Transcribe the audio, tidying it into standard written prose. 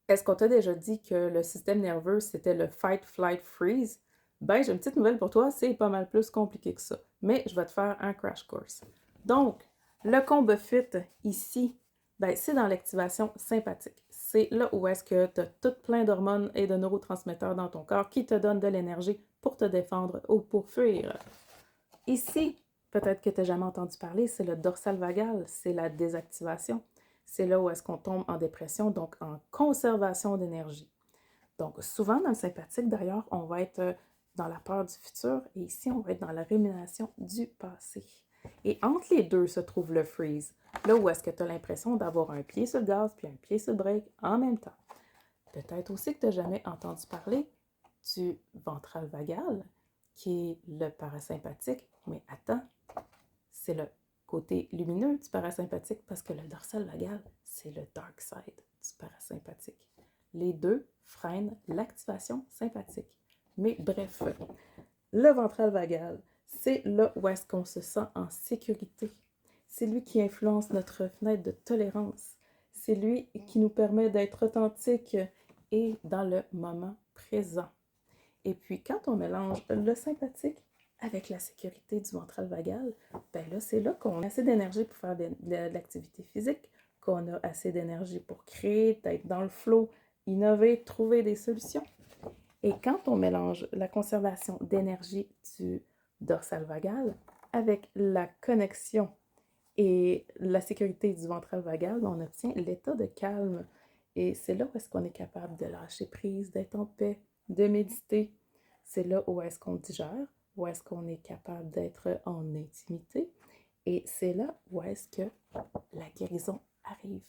Est-ce qu'on t'a déjà dit que le système nerveux, c'était le fight, flight, freeze? Ben, j'ai une petite nouvelle pour toi, c'est pas mal plus compliqué que ça. Mais je vais te faire un crash course. Donc, le combat fit ici, ben, c'est dans l'activation sympathique. C'est là où est-ce que tu as tout plein d'hormones et de neurotransmetteurs dans ton corps qui te donnent de l'énergie pour te défendre ou pour fuir. Ici, peut-être que tu n'as jamais entendu parler, c'est le dorsal vagal, c'est la désactivation. C'est là où est-ce qu'on tombe en dépression, donc en conservation d'énergie. Donc, souvent dans le sympathique, d'ailleurs, on va être dans la peur du futur et ici, on va être dans la rumination du passé. Et entre les deux se trouve le freeze, là où est-ce que tu as l'impression d'avoir un pied sur le gaz puis un pied sur le break en même temps. Peut-être aussi que tu n'as jamais entendu parler du ventral vagal, qui est le parasympathique, mais attends, c'est le côté lumineux du parasympathique parce que le dorsal vagal, c'est le dark side du parasympathique. Les deux freinent l'activation sympathique. Mais bref, le ventral vagal, c'est là où est-ce qu'on se sent en sécurité. C'est lui qui influence notre fenêtre de tolérance. C'est lui qui nous permet d'être authentique et dans le moment présent. Et puis, quand on mélange le sympathique avec la sécurité du ventral vagal, ben là, c'est là qu'on a assez d'énergie pour faire de l'activité physique, qu'on a assez d'énergie pour créer, d'être dans le flow, innover, trouver des solutions. Et quand on mélange la conservation d'énergie du dorsal vagal avec la connexion et la sécurité du ventral vagal, on obtient l'état de calme. Et c'est là où est-ce qu'on est capable de lâcher prise, d'être en paix, de méditer. C'est là où est-ce qu'on digère, où est-ce qu'on est capable d'être en intimité. Et c'est là où est-ce que la guérison arrive.